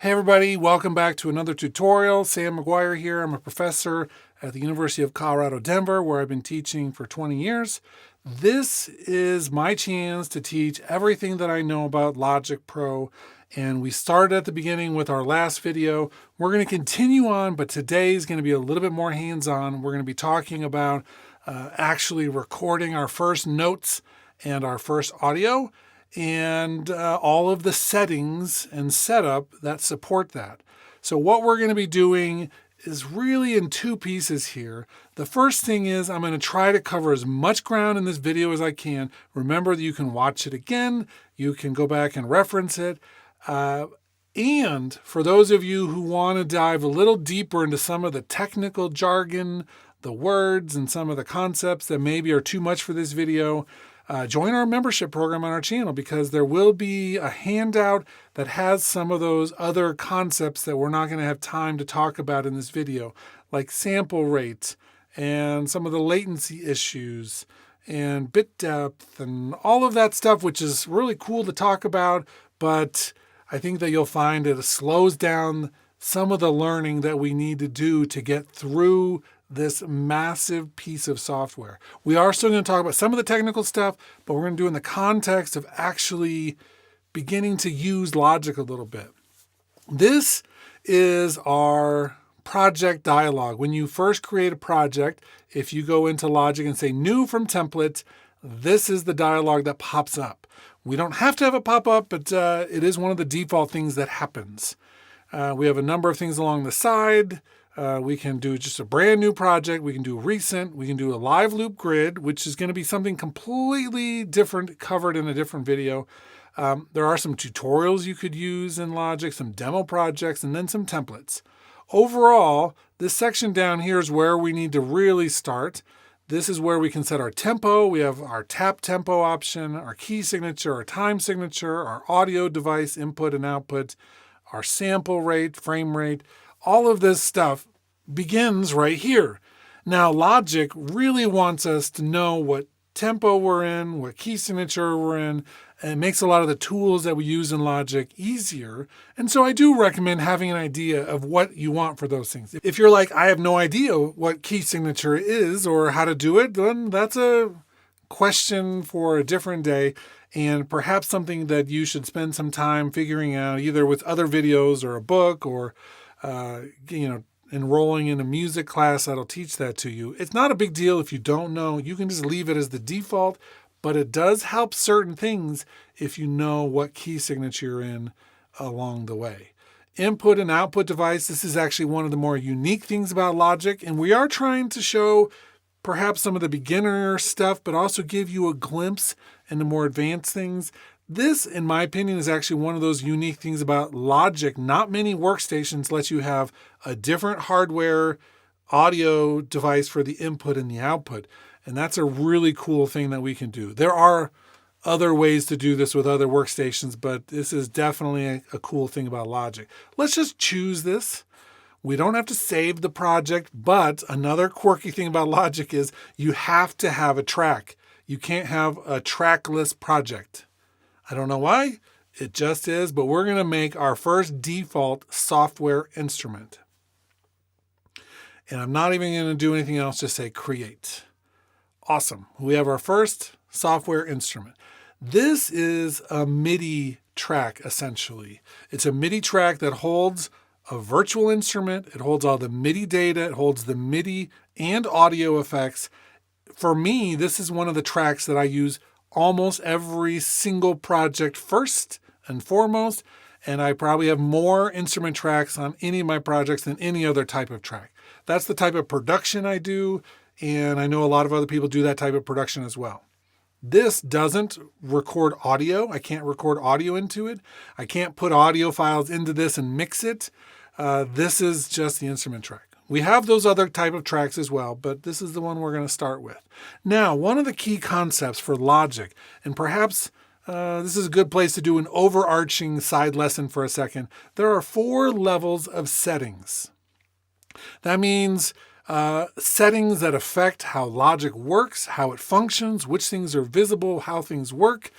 Hey everybody, welcome back to another tutorial. Sam McGuire here. I'm a professor at the University of Colorado, Denver, where I've been teaching for 20 years. This is my chance to teach everything that I know about Logic Pro. And we started at the beginning with our last video. We're going to continue on, but today is going to be a little bit more hands-on. We're going to be talking about actually recording our first notes and our first audio, and all of the settings and setup that support that. So what we're going to be doing is really in two pieces here. The first thing is I'm going to try to cover as much ground in this video as I can. Remember that you can watch it again. You can go back and reference it. And for those of you who want to dive a little deeper into some of the technical jargon, the words, and some of the concepts that maybe are too much for this video, join our membership program on our channel, because there will be a handout that has some of those other concepts that we're not going to have time to talk about in this video, like sample rate and some of the latency issues and bit depth and all of that stuff, which is really cool to talk about, but I think that you'll find it slows down some of the learning that we need to do to get through this massive piece of software. We are still going to talk about some of the technical stuff, but we're going to do it in the context of actually beginning to use Logic a little bit. This is our project dialog. When you first create a project, if you go into Logic and say new from template, this is the dialog that pops up. We don't have to have it pop up, but it is one of the default things that happens. We have a number of things along the side. We can do just a brand new project. We can do recent. We can do a live loop grid, which is going to be something completely different, covered in a different video. There are some tutorials you could use in Logic, some demo projects, and then some templates. Overall, this section down here is where we need to really start. This is where we can set our tempo. We have our tap tempo option, our key signature, our time signature, our audio device input and output, our sample rate, frame rate. All of this stuff begins right here. Now, Logic really wants us to know what tempo we're in, what key signature we're in, and it makes a lot of the tools that we use in Logic easier. And so I do recommend having an idea of what you want for those things. If you're like, I have no idea what key signature is or how to do it, then that's a question for a different day, and perhaps something that you should spend some time figuring out, either with other videos or a book, or enrolling in a music class that'll teach that to you. It's not a big deal if you don't know. You can just leave it as the default, but it does help certain things if you know what key signature you're in along the way. Input and output device. This is actually one of the more unique things about Logic, and we are trying to show perhaps some of the beginner stuff, but also give you a glimpse into more advanced things. This, in my opinion, is actually one of those unique things about Logic. Not many workstations let you have a different hardware audio device for the input and the output. And that's a really cool thing that we can do. There are other ways to do this with other workstations, but this is definitely a cool thing about Logic. Let's just choose this. We don't have to save the project, but another quirky thing about Logic is you have to have a track. You can't have a trackless project. I don't know why, it just is, but we're going to make our first default software instrument. And I'm not even going to do anything else, just say create. Awesome. We have our first software instrument. This is a MIDI track, essentially. It's a MIDI track that holds a virtual instrument. It holds all the MIDI data. It holds the MIDI and audio effects. For me, this is one of the tracks that I use almost every single project first and foremost, and I probably have more instrument tracks on any of my projects than any other type of track. That's the type of production I do, and I know a lot of other people do that type of production as well. This doesn't record audio. I can't record audio into it. I can't put audio files into this and mix it. This is just the instrument track. We have those other type of tracks as well, but this is the one we're going to start with. Now, one of the key concepts for Logic, and perhaps this is a good place to do an overarching side lesson for a second. There are 4 levels of settings. That means settings that affect how Logic works, how it functions, which things are visible, how things work.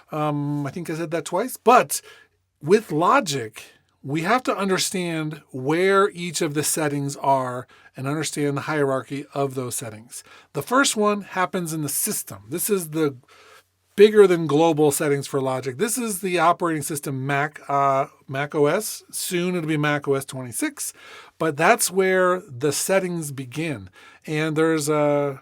I think I said that twice. But with Logic, we have to understand where each of the settings are and understand the hierarchy of those settings. The first one happens in the system. This is the bigger than global settings for Logic. This is the operating system Mac OS. Soon it'll be Mac OS 26, but that's where the settings begin. And there's a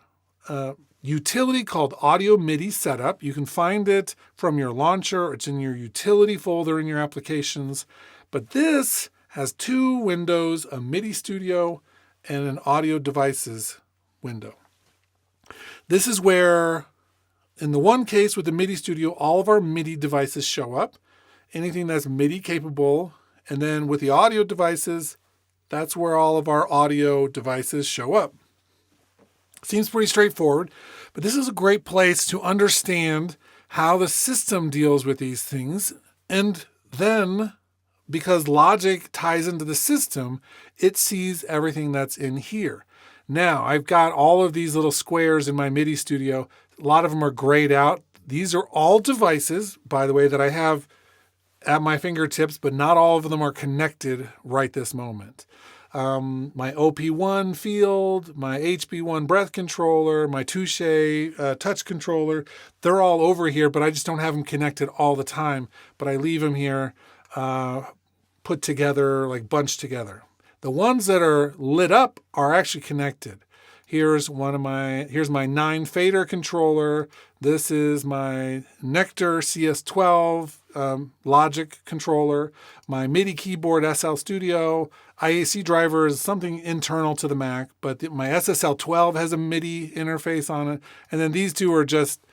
utility called Audio MIDI Setup. You can find it from your launcher. It's in your utility folder in your applications. But this has two windows, a MIDI Studio and an Audio Devices window. This is where, in the one case with the MIDI Studio, all of our MIDI devices show up, anything that's MIDI capable. And then with the audio devices, that's where all of our audio devices show up. Seems pretty straightforward, but this is a great place to understand how the system deals with these things. And then, because Logic ties into the system, it sees everything that's in here. Now, I've got all of these little squares in my MIDI Studio. A lot of them are grayed out. These are all devices, by the way, that I have at my fingertips, but not all of them are connected right this moment. My OP1 field, my HP1 breath controller, my Touche touch controller, they're all over here, but I just don't have them connected all the time. But I leave them here put together, like bunched together. The ones that are lit up are actually connected. Here's my 9 fader controller. This is my Nectar CS12 Logic controller. My MIDI keyboard SL Studio. IAC driver is something internal to the Mac, but my SSL12 has a MIDI interface on it. And then these two are just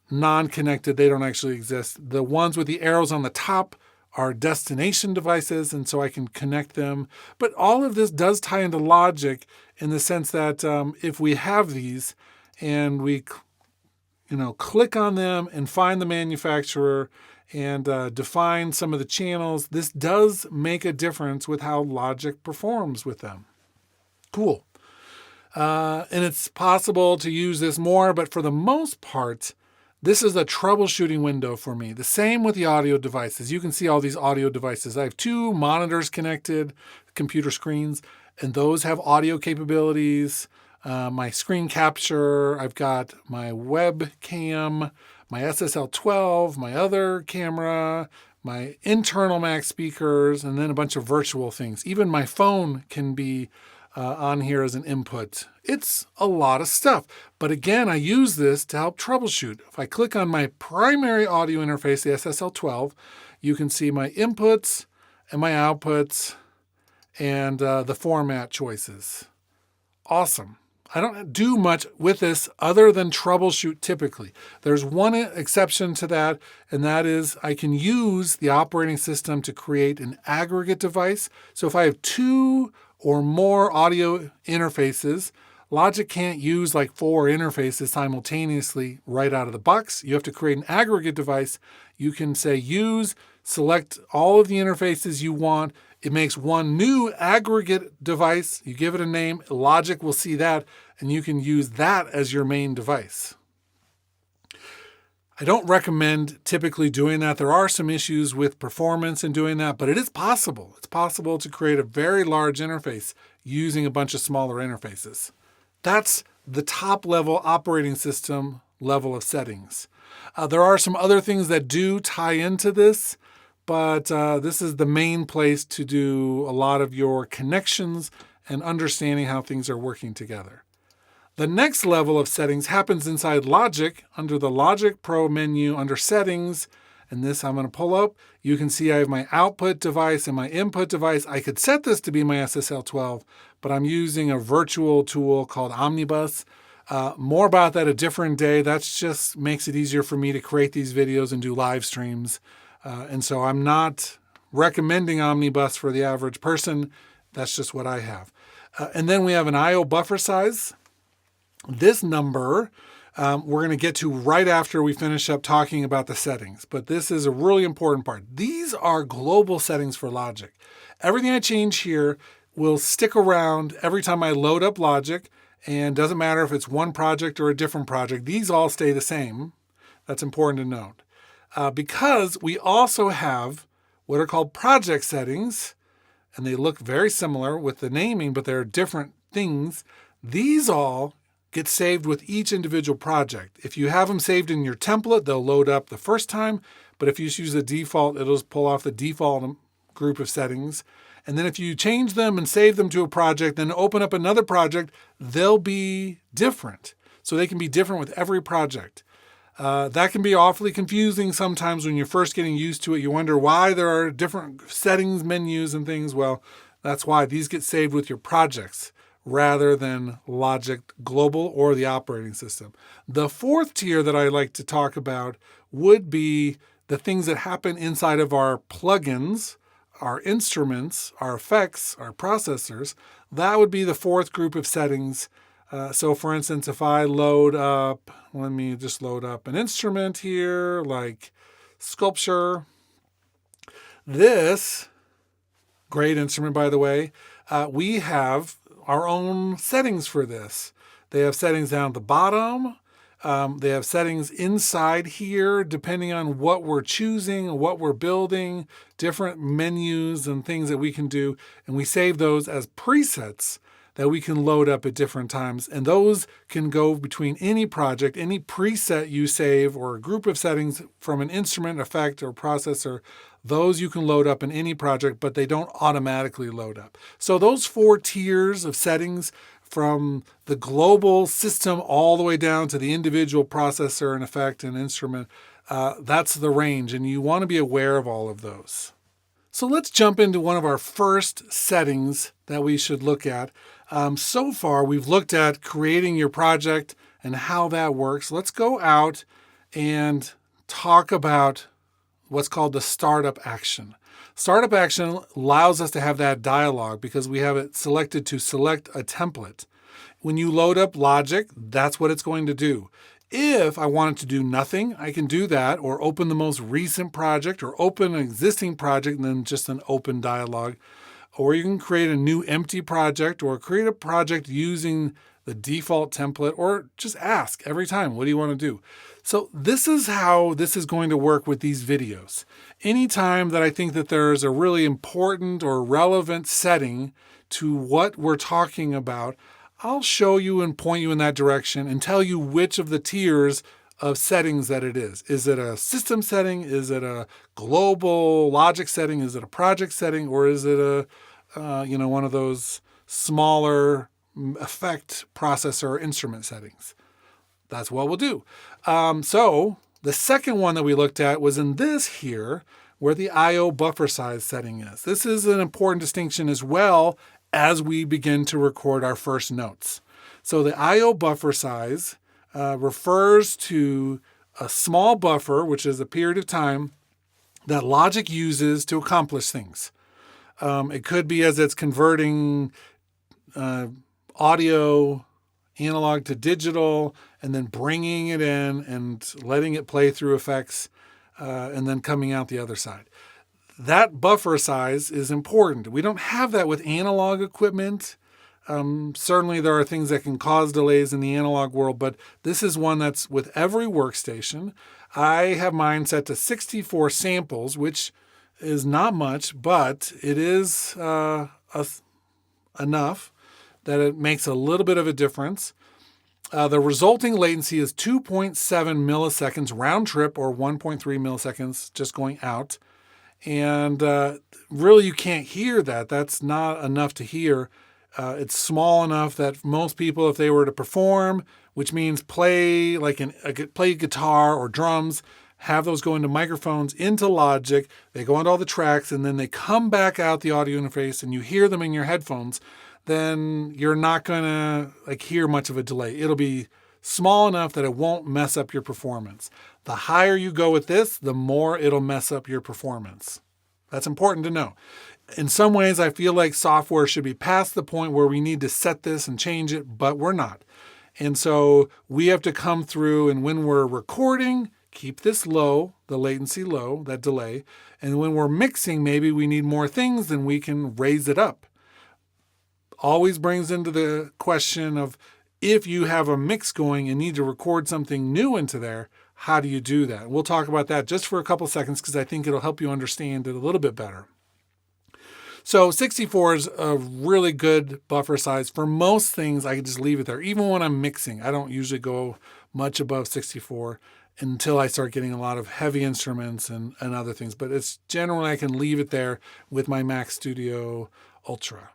non-connected. They don't actually exist. The ones with the arrows on the top are destination devices, and so I can connect them. But all of this does tie into Logic in the sense that if we have these and we click on them and find the manufacturer and define some of the channels, this does make a difference with how Logic performs with them. Cool. And it's possible to use this more, but for the most part, this is a troubleshooting window for me. The same with the audio devices. You can see all these audio devices. I have 2 monitors connected, computer screens, and those have audio capabilities. My screen capture, I've got my webcam, my SSL12, my other camera, my internal Mac speakers, and then a bunch of virtual things. Even my phone can be on here as an input. It's a lot of stuff. But again, I use this to help troubleshoot. If I click on my primary audio interface, the SSL12, you can see my inputs and my outputs and the format choices. Awesome. I don't do much with this other than troubleshoot typically. There's one exception to that, and that is I can use the operating system to create an aggregate device. So if I have 2 or more audio interfaces, Logic can't use like 4 interfaces simultaneously right out of the box. You have to create an aggregate device. You can say use, select all of the interfaces you want. It makes one new aggregate device. You give it a name. Logic will see that, and you can use that as your main device. I don't recommend typically doing that. There are some issues with performance in doing that, but it is possible. It's possible to create a very large interface using a bunch of smaller interfaces. That's the top level operating system level of settings. There are some other things that do tie into this, but this is the main place to do a lot of your connections and understanding how things are working together. The next level of settings happens inside Logic under the Logic Pro menu under Settings. And this I'm going to pull up. You can see I have my output device and my input device. I could set this to be my SSL12, but I'm using a virtual tool called Omnibus. More about that a different day. That just makes it easier for me to create these videos and do live streams. And so I'm not recommending Omnibus for the average person. That's just what I have. And then we have an I/O buffer size. This number we're going to get to right after we finish up talking about the settings, but this is a really important part. These are global settings for Logic. Everything I change here will stick around every time I load up Logic, and doesn't matter if it's one project or a different project. These all stay the same. That's important to note. Because we also have what are called project settings, and they look very similar with the naming, but they're different things. These all get saved with each individual project. If you have them saved in your template, they'll load up the first time, but if you use the default, it'll just pull off the default group of settings. And then if you change them and save them to a project, then open up another project, they'll be different. So they can be different with every project. That can be awfully confusing sometimes when you're first getting used to it. You wonder why there are different settings, menus, and things. Well, that's why these get saved with your projects rather than Logic Global or the operating system. The fourth tier that I like to talk about would be the things that happen inside of our plugins, our instruments, our effects, our processors. That would be the fourth group of settings. So for instance, if I load up, let me just load up an instrument here, like Sculpture. This, great instrument by the way, we have our own settings for this. They have settings down at the bottom. They have settings inside here, depending on what we're choosing, what we're building, different menus and things that we can do. And we save those as presets that we can load up at different times. And those can go between any project, any preset you save, or a group of settings from an instrument, effect, or processor. Those you can load up in any project, but they don't automatically load up. So those four tiers of settings, from the global system all the way down to the individual processor and effect and instrument, that's the range, and you want to be aware of all of those. So let's jump into one of our first settings that we should look at. So far, we've looked at creating your project and how that works. Let's go out and talk about what's called the startup action. Startup action allows us to have that dialog because we have it selected to select a template. When you load up Logic, that's what it's going to do. If I wanted to do nothing, I can do that, or open the most recent project, or open an existing project and then just an open dialog. Or you can create a new empty project, or create a project using the default template, or just ask every time, what do you want to do? So this is how this is going to work with these videos. Anytime that I think that there's a really important or relevant setting to what we're talking about, I'll show you and point you in that direction and tell you which of the tiers of settings that it is. Is it a system setting? Is it a global Logic setting? Is it a project setting? Or is it a one of those smaller effect processor instrument settings? That's what we'll do. So the second one that we looked at was in this here, where the I/O buffer size setting is. This is an important distinction as well as we begin to record our first notes. So the I/O buffer size refers to a small buffer, which is a period of time that Logic uses to accomplish things. It could be as it's converting audio, analog to digital, and then bringing it in and letting it play through effects, and then coming out the other side. That buffer size is important. We don't have that with analog equipment. Certainly there are things that can cause delays in the analog world, but this is one that's with every workstation. I have mine set to 64 samples, which is not much, but it is enough that it makes a little bit of a difference. The resulting latency is 2.7 milliseconds round trip, or 1.3 milliseconds just going out. And really, you can't hear that. That's not enough to hear. It's small enough that most people, if they were to perform, which means play play guitar or drums, have those go into microphones, into Logic, they go into all the tracks, and then they come back out the audio interface and you hear them in your headphones, then you're not going to hear much of a delay. It'll be small enough that it won't mess up your performance. The higher you go with this, the more it'll mess up your performance. That's important to know. In some ways, I feel like software should be past the point where we need to set this and change it, but we're not. And so we have to come through, and when we're recording, keep this low, the latency low, that delay. And when we're mixing, maybe we need more things, then we can raise it up. Always brings into the question of, if you have a mix going and need to record something new into there, how do you do that? We'll talk about that just for a couple seconds because I think it'll help you understand it a little bit better. So 64 is a really good buffer size. For most things, I can just leave it there. Even when I'm mixing, I don't usually go much above 64 until I start getting a lot of heavy instruments and other things. But it's generally, I can leave it there with my Mac Studio Ultra.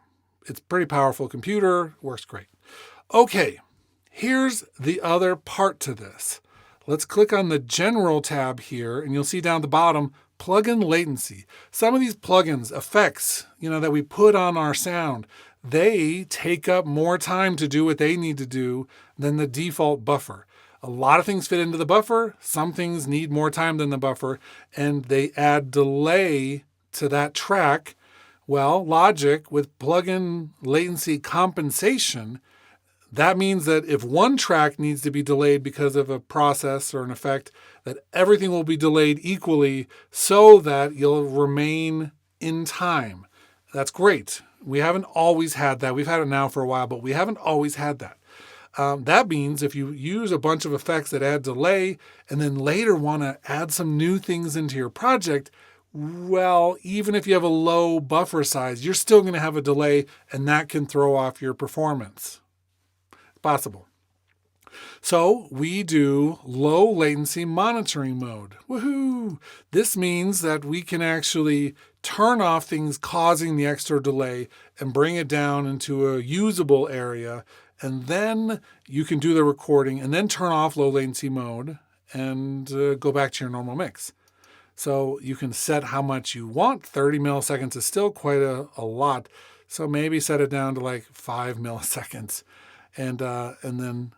It's a pretty powerful computer, works great. Okay, here's the other part to this. Let's click on the General tab here, and you'll see down at the bottom, plugin latency. Some of these plugins, effects, that we put on our sound, they take up more time to do what they need to do than the default buffer. A lot of things fit into the buffer. Some things need more time than the buffer, and they add delay to that track. Well, Logic with plugin latency compensation, that means that if one track needs to be delayed because of a process or an effect, that everything will be delayed equally so that you'll remain in time. That's great. We haven't always had that. We've had it now for a while, but we haven't always had that. That means if you use a bunch of effects that add delay and then later want to add some new things into your project, well, even if you have a low buffer size, you're still going to have a delay, and that can throw off your performance. Possible. So we do low latency monitoring mode. Woohoo! This means that we can actually turn off things causing the extra delay and bring it down into a usable area. And then you can do the recording and then turn off low latency mode and go back to your normal mix. So you can set how much you want. 30 milliseconds is still quite a lot. So maybe set it down to like 5 milliseconds. And then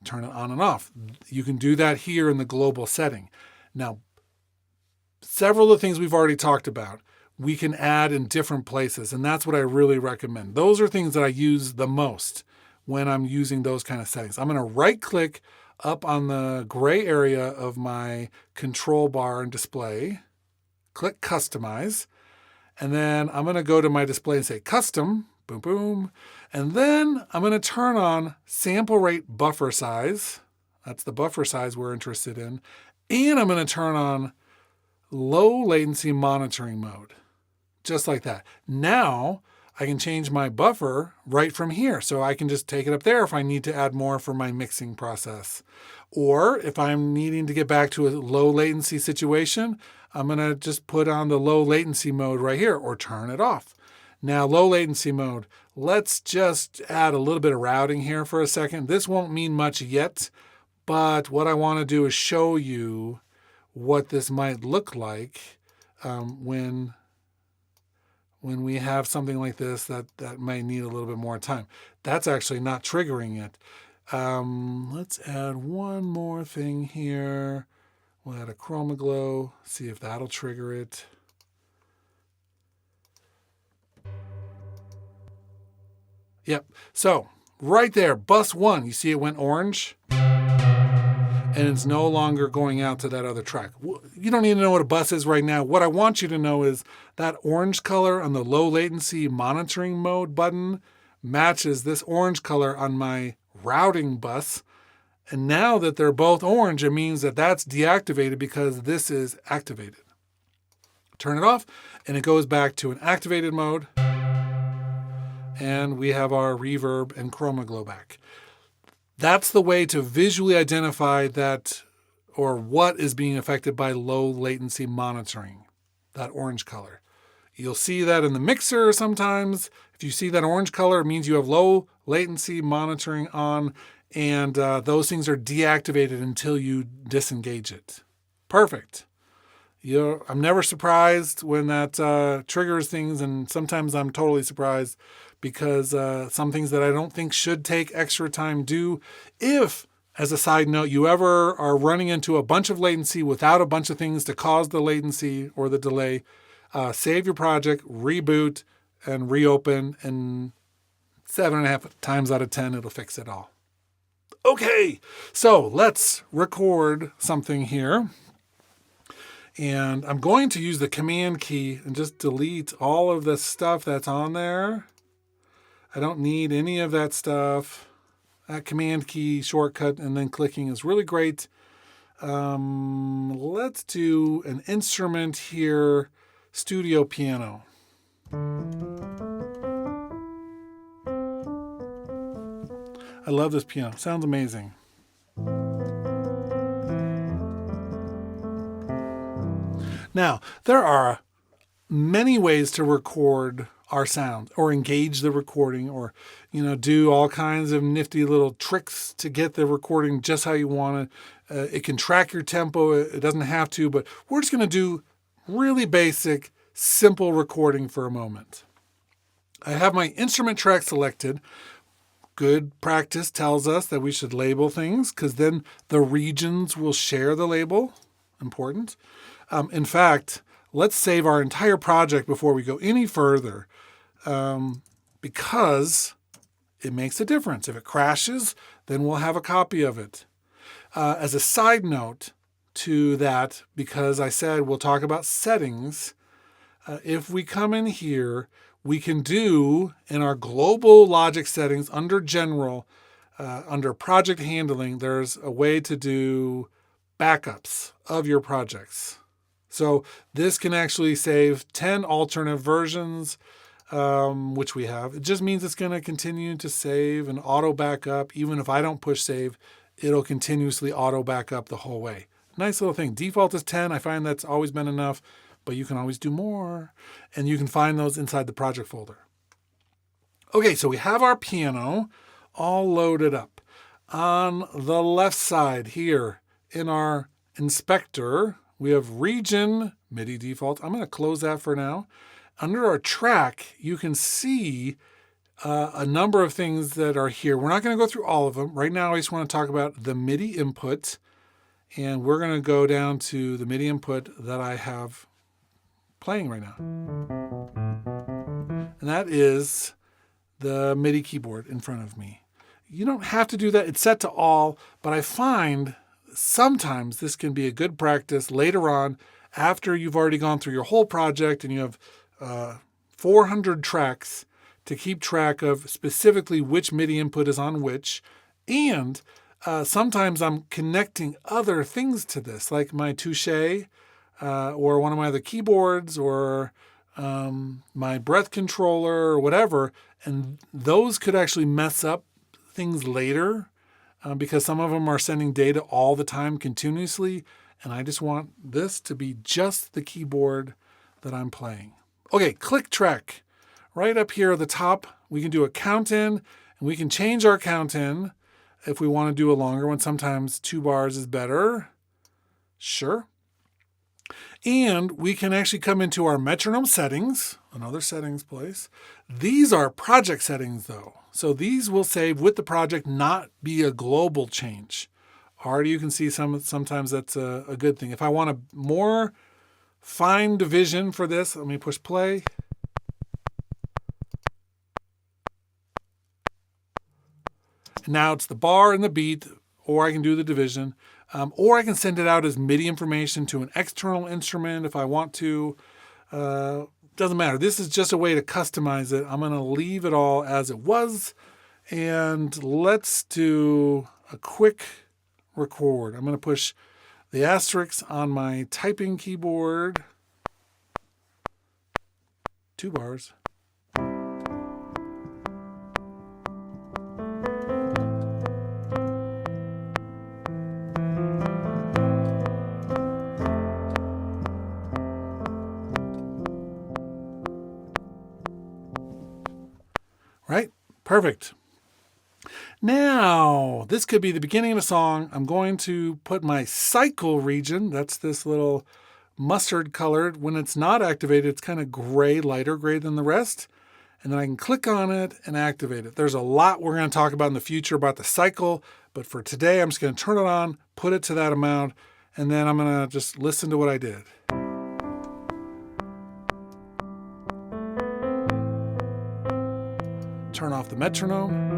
turn it on and off. You can do that here in the global setting. Now, several of the things we've already talked about, we can add in different places, and that's what I really recommend. Those are things that I use the most when I'm using those kind of settings. I'm going to right-click up on the gray area of my control bar and display, click Customize, and then I'm going to go to my display and say Custom, boom, boom. And then I'm going to turn on sample rate buffer size. That's the buffer size we're interested in. And I'm going to turn on low latency monitoring mode. Just like that. Now I can change my buffer right from here. So I can just take it up there if I need to add more for my mixing process. Or if I'm needing to get back to a low latency situation, I'm going to just put on the low latency mode right here or turn it off. Now, low latency mode, let's just add a little bit of routing here for a second. This won't mean much yet, but what I want to do is show you what this might look like when we have something like this that might need a little bit more time. That's actually not triggering it. Let's add one more thing here. We'll add a chroma glow, see if that'll trigger it. Yep. So right there, bus 1, you see it went orange? And it's no longer going out to that other track. You don't need to know what a bus is right now. What I want you to know is that orange color on the low latency monitoring mode button matches this orange color on my routing bus. And now that they're both orange, it means that that's deactivated because this is activated. Turn it off, and it goes back to an activated mode. And we have our reverb and chroma glow back. That's the way to visually identify that or what is being affected by low latency monitoring, that orange color. You'll see that in the mixer sometimes. If you see that orange color, it means you have low latency monitoring on, and those things are deactivated until you disengage it. Perfect. I'm never surprised when that triggers things, and sometimes I'm totally surprised because some things that I don't think should take extra time do. If, as a side note, you ever are running into a bunch of latency without a bunch of things to cause the latency or the delay, save your project, reboot, and reopen, and 7.5 times out of 10, it'll fix it all. Okay, so let's record something here. And I'm going to use the Command key and just delete all of the stuff that's on there. I don't need any of that stuff. That Command key shortcut and then clicking is really great. Let's do an instrument here, studio piano. I love this piano. Sounds amazing. Now, there are many ways to record our sound or engage the recording or, do all kinds of nifty little tricks to get the recording just how you want it. It can track your tempo. It doesn't have to, but we're just going to do really basic, simple recording for a moment. I have my instrument track selected. Good practice tells us that we should label things because then the regions will share the label. Important. In fact, let's save our entire project before we go any further because it makes a difference. If it crashes, then we'll have a copy of it. As a side note to that, because I said we'll talk about settings, if we come in here, we can do in our global Logic settings under General, under Project Handling, there's a way to do backups of your projects. So this can actually save 10 alternate versions, which we have. It just means it's going to continue to save and auto backup. Even if I don't push save, it'll continuously auto backup the whole way. Nice little thing. Default is 10. I find that's always been enough, but you can always do more. And you can find those inside the project folder. Okay, so we have our piano all loaded up. On the left side here in our inspector, we have region, MIDI default. I'm going to close that for now. Under our track, you can see a number of things that are here. We're not going to go through all of them. Right now, I just want to talk about the MIDI input. And we're going to go down to the MIDI input that I have playing right now. And that is the MIDI keyboard in front of me. You don't have to do that. It's set to all, but I find sometimes this can be a good practice later on after you've already gone through your whole project and you have 400 tracks to keep track of specifically which MIDI input is on which. And sometimes I'm connecting other things to this, like my touche or one of my other keyboards or my breath controller or whatever. And those could actually mess up things later because some of them are sending data all the time continuously. And I just want this to be just the keyboard that I'm playing. Okay, click track. Right up here at the top, we can do a count in, and we can change our count in if we want to do a longer one. Sometimes 2 bars is better. Sure. And we can actually come into our metronome settings, another settings place. These are project settings though. So these will save with the project, not be a global change. Already you can see sometimes that's a good thing. If I want a more fine division for this, let me push play. Now it's the bar and the beat, or I can do the division, or I can send it out as MIDI information to an external instrument if I want to. Doesn't matter. This is just a way to customize it. I'm going to leave it all as it was, and let's do a quick record. I'm going to push the asterisk on my typing keyboard. 2 bars. Right? Perfect. Now, this could be the beginning of a song. I'm going to put my cycle region, that's this little mustard colored. When it's not activated, it's kind of gray, lighter gray than the rest. And then I can click on it and activate it. There's a lot we're going to talk about in the future about the cycle, but for today, I'm just going to turn it on, put it to that amount, and then I'm going to just listen to what I did. Turn off the metronome.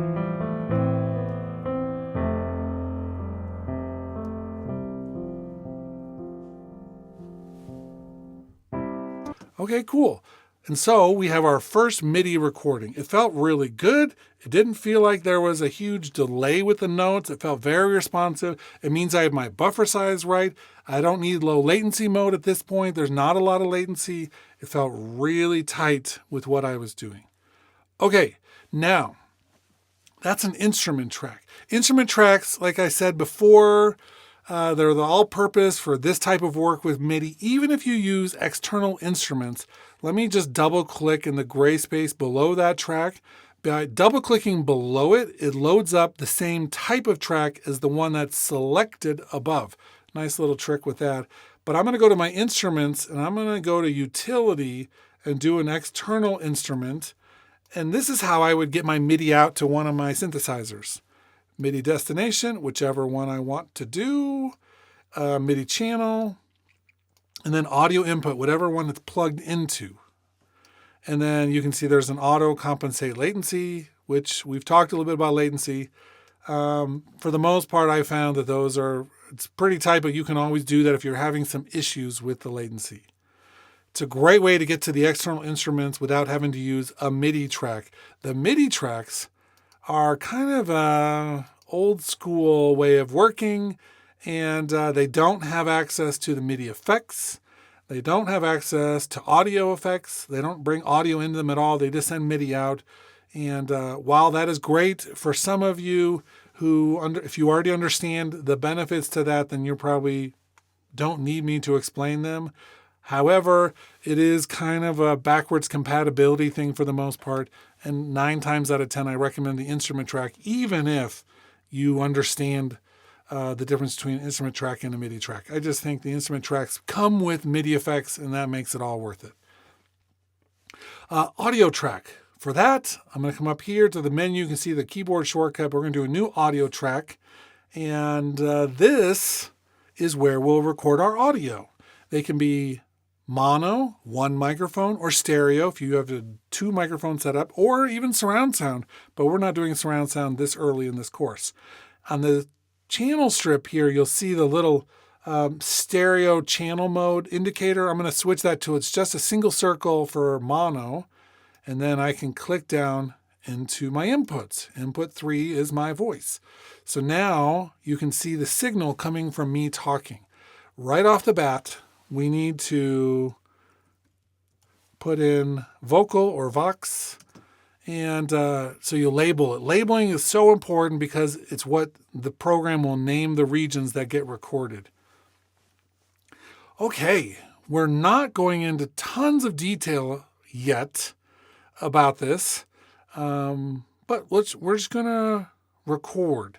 Okay, cool. And so we have our first MIDI recording. It felt really good. It didn't feel like there was a huge delay with the notes. It felt very responsive. It means I have my buffer size right. I don't need low latency mode at this point. There's not a lot of latency. It felt really tight with what I was doing. Okay, now that's an instrument track. Instrument tracks, like I said before, they're the all-purpose for this type of work with MIDI. Even if you use external instruments, let me just double-click in the gray space below that track. By double-clicking below it, it loads up the same type of track as the one that's selected above. Nice little trick with that. But I'm going to go to my instruments, and I'm going to go to Utility and do an external instrument. And this is how I would get my MIDI out to one of my synthesizers. MIDI destination, whichever one I want to do, MIDI channel, and then audio input, whatever one it's plugged into. And then you can see there's an auto compensate latency, which we've talked a little bit about latency. For the most part, I found that it's pretty tight, but you can always do that if you're having some issues with the latency. It's a great way to get to the external instruments without having to use a MIDI track. The MIDI tracks are kind of an old school way of working, and they don't have access to the MIDI effects. They don't have access to audio effects. They don't bring audio into them at all. They just send MIDI out. And while that is great for some of you if you already understand the benefits to that, then you probably don't need me to explain them. However, it is kind of a backwards compatibility thing for the most part. And 9 times out of 10, I recommend the instrument track, even if you understand the difference between an instrument track and a MIDI track. I just think the instrument tracks come with MIDI effects, and that makes it all worth it. Audio track. For that, I'm going to come up here to the menu. You can see the keyboard shortcut. We're going to do a new audio track. And this is where we'll record our audio. They can be mono, one microphone, or stereo if you have 2 microphones set up, or even surround sound, but we're not doing surround sound this early in this course. On the channel strip here, you'll see the little stereo channel mode indicator. I'm going to switch that to it's just a single circle for mono, and then I can click down into my inputs. Input 3 is my voice. So now you can see the signal coming from me talking. Right off the bat, we need to put in vocal or vox, and so you label it. Labeling is so important because it's what the program will name the regions that get recorded. Okay, we're not going into tons of detail yet about this, but we're just going to record.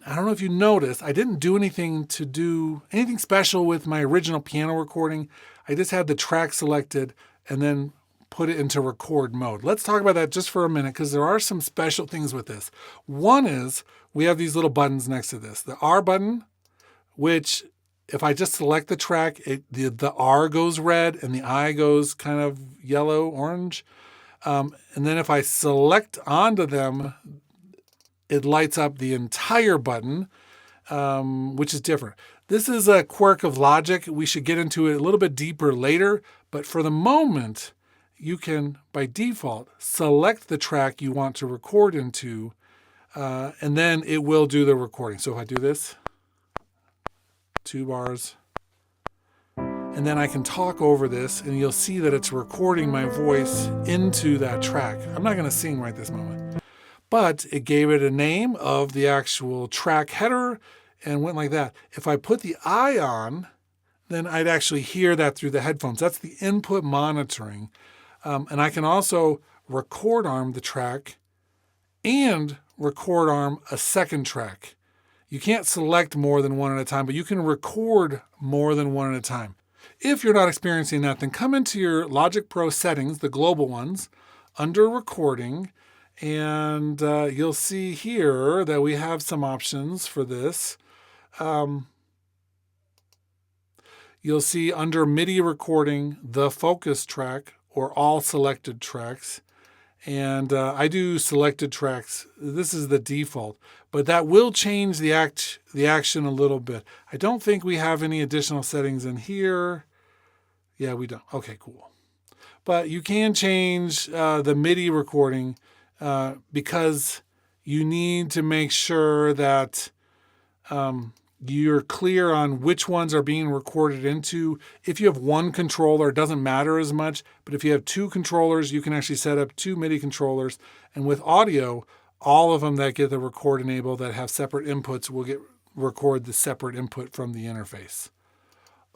I don't know if you noticed, I didn't do anything special with my original piano recording. I just had the track selected and then put it into record mode. Let's talk about that just for a minute because there are some special things with this. One is we have these little buttons next to this. The R button, which if I just select the track, the R goes red and the I goes kind of yellow, orange. And then if I select onto them, it lights up the entire button, which is different. This is a quirk of Logic. We should get into it a little bit deeper later, but for the moment, you can, by default, select the track you want to record into, and then it will do the recording. So if I do this, 2 bars, and then I can talk over this, and you'll see that it's recording my voice into that track. I'm not going to sing right this moment. But it gave it a name of the actual track header and went like that. If I put the I on, then I'd actually hear that through the headphones. That's the input monitoring. And I can also record arm the track and record arm a second track. You can't select more than one at a time, but you can record more than one at a time. If you're not experiencing that, then come into your Logic Pro settings, the global ones, under recording, and you'll see here that we have some options for this. You'll see under MIDI recording, the focus track or all selected tracks. And I do selected tracks. This is the default, but that will change the action a little bit. I don't think we have any additional settings in here. Yeah, we don't. Okay, cool. but you can change the MIDI recording because you need to make sure that you're clear on which ones are being recorded into. If you have one controller, it doesn't matter as much, but if you have two controllers, you can actually set up two MIDI controllers. And with audio, all of them that get the record enable that have separate inputs will record the separate input from the interface.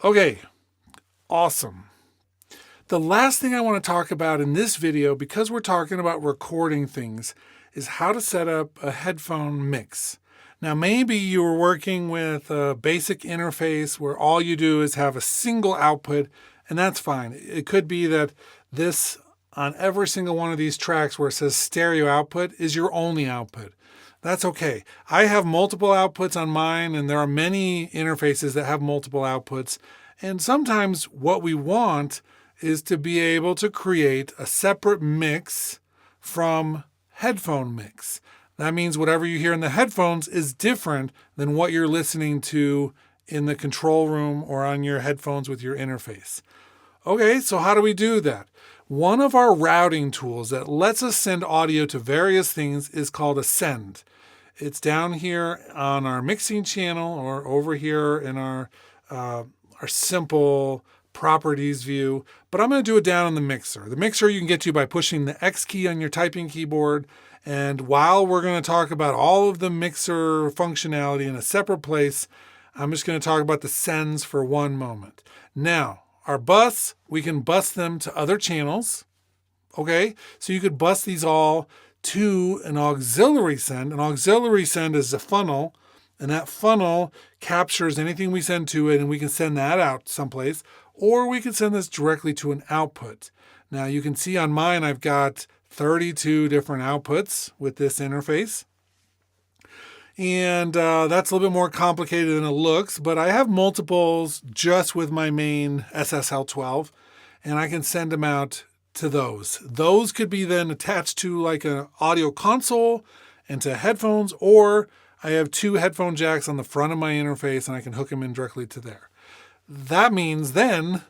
Okay, awesome. The last thing I want to talk about in this video, because we're talking about recording things, is how to set up a headphone mix. Now, maybe you were working with a basic interface where all you do is have a single output, and that's fine. It could be that this, on every single one of these tracks where it says stereo output, is your only output. That's okay. I have multiple outputs on mine, and there are many interfaces that have multiple outputs. And sometimes what we want is to be able to create a separate mix from headphone mix. That means whatever you hear in the headphones is different than what you're listening to in the control room or on your headphones with your interface. Okay, so how do we do that? One of our routing tools that lets us send audio to various things is called a send. It's down here on our mixing channel or over here in our simple properties view, but I'm going to do it down on the mixer. The mixer you can get to by pushing the X key on your typing keyboard. And while we're going to talk about all of the mixer functionality in a separate place, I'm just going to talk about the sends for one moment. Now, our bus, we can bus them to other channels. Okay, so you could bus these all to an auxiliary send. An auxiliary send is a funnel, and that funnel captures anything we send to it, and we can send that out someplace. Or we can send this directly to an output. Now you can see on mine, I've got 32 different outputs with this interface. And that's a little bit more complicated than it looks, but I have multiples just with my main SSL12, and I can send them out to those. Those could be then attached to like an audio console and to headphones, or I have two headphone jacks on the front of my interface and I can hook them in directly to there. That means then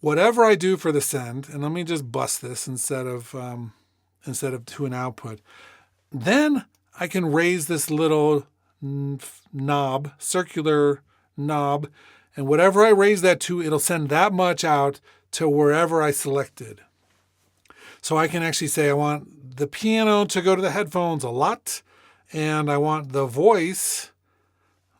whatever I do for the send, and let me just bus this instead of to an output, then I can raise this little knob, circular knob, and whatever I raise that to, it'll send that much out to wherever I selected. So I can actually say I want the piano to go to the headphones a lot, and I want the voice,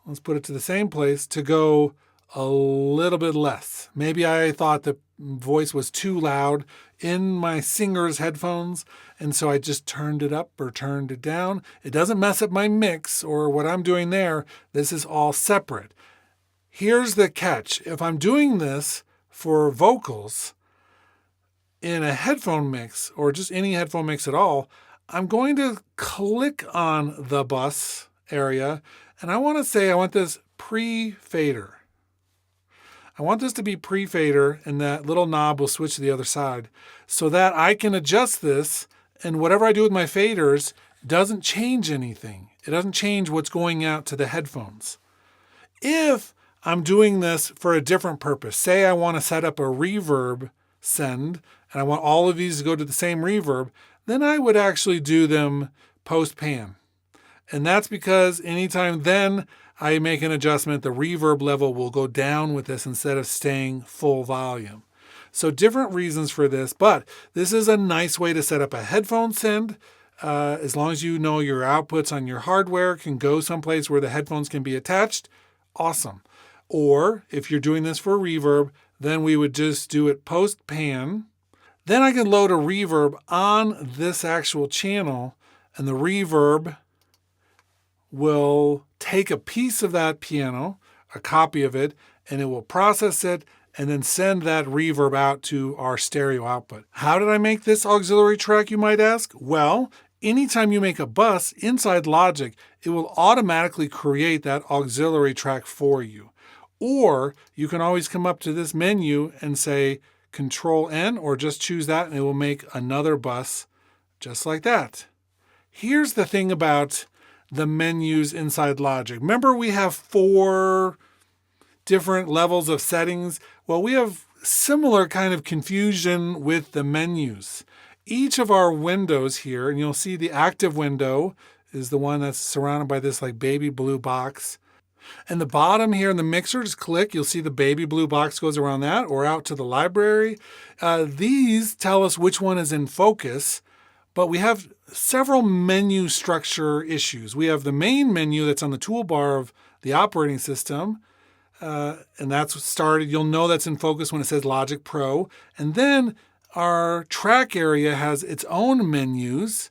let's put it to the same place, to go a little bit less. Maybe I thought the voice was too loud in my singer's headphones, and so I just turned it up or turned it down. It doesn't mess up my mix or what I'm doing there. This is all separate. Here's the catch. If I'm doing this for vocals in a headphone mix or just any headphone mix at all, I'm going to click on the bus area, and I want to say I want this pre-fader. I want this to be pre-fader, and that little knob will switch to the other side so that I can adjust this, and whatever I do with my faders doesn't change anything. It doesn't change what's going out to the headphones. If I'm doing this for a different purpose, say I want to set up a reverb send, and I want all of these to go to the same reverb, then I would actually do them post-pan. And that's because anytime then I make an adjustment, the reverb level will go down with this instead of staying full volume. So different reasons for this, but this is a nice way to set up a headphone send. As long as you know your outputs on your hardware can go someplace where the headphones can be attached, awesome. Or if you're doing this for reverb, then we would just do it post-pan. Then I can load a reverb on this actual channel, and the reverb will take a piece of that piano, a copy of it, and it will process it and then send that reverb out to our stereo output. How did I make this auxiliary track, you might ask? Well, anytime you make a bus inside Logic, it will automatically create that auxiliary track for you. Or you can always come up to this menu and say Control-N, or just choose that and it will make another bus just like that. Here's the thing about the menus inside Logic. Remember we have 4 different levels of settings? Well, we have similar kind of confusion with the menus. Each of our windows here, and you'll see the active window is the one that's surrounded by this like baby blue box. And the bottom here in the mixer, just click, you'll see the baby blue box goes around that, or out to the library. These tell us which one is in focus, but we have several menu structure issues. We have the main menu that's on the toolbar of the operating system, and that's started. You'll know that's in focus when it says Logic Pro. And then our track area has its own menus,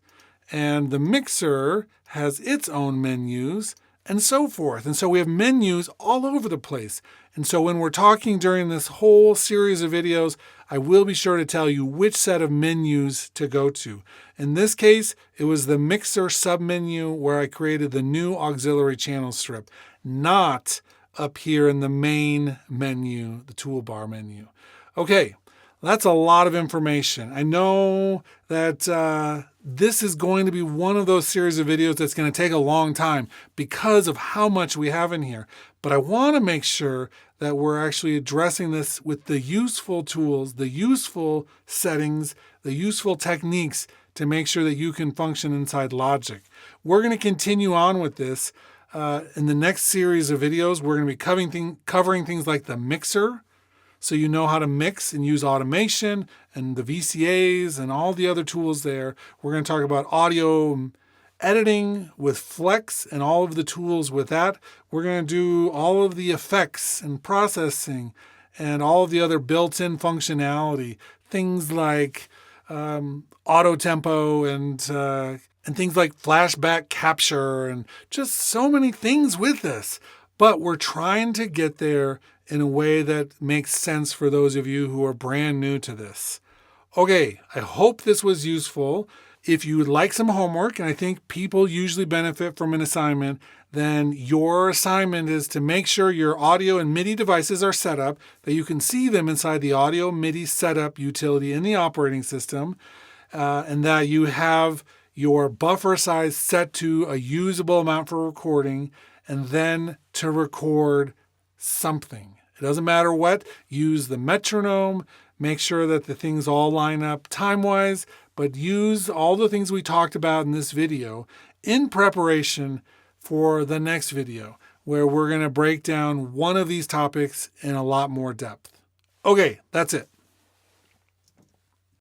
and the mixer has its own menus, and so forth. And so we have menus all over the place. And so when we're talking during this whole series of videos, I will be sure to tell you which set of menus to go to. In this case, it was the mixer submenu where I created the new auxiliary channel strip, not up here in the main menu, the toolbar menu. Okay, that's a lot of information. I know that this is going to be one of those series of videos that's going to take a long time because of how much we have in here. But I want to make sure that we're actually addressing this with the useful tools, the useful settings, the useful techniques to make sure that you can function inside Logic. We're going to continue on with this. In the next series of videos, we're going to be covering things like the mixer, so you know how to mix and use automation and the VCAs and all the other tools there. We're going to talk about audio editing with Flex and all of the tools with that. We're going to do all of the effects and processing and all of the other built-in functionality, things like auto tempo and things like flashback capture and just so many things with this. But we're trying to get there in a way that makes sense for those of you who are brand new to this. Okay, I hope this was useful. If you would like some homework, and I think people usually benefit from an assignment, then your assignment is to make sure your audio and MIDI devices are set up, that you can see them inside the audio MIDI setup utility in the operating system, and that you have your buffer size set to a usable amount for recording, and then to record something. It doesn't matter what. Use the metronome. Make sure that the things all line up time-wise, but use all the things we talked about in this video in preparation for the next video, where we're going to break down one of these topics in a lot more depth. Okay, that's it.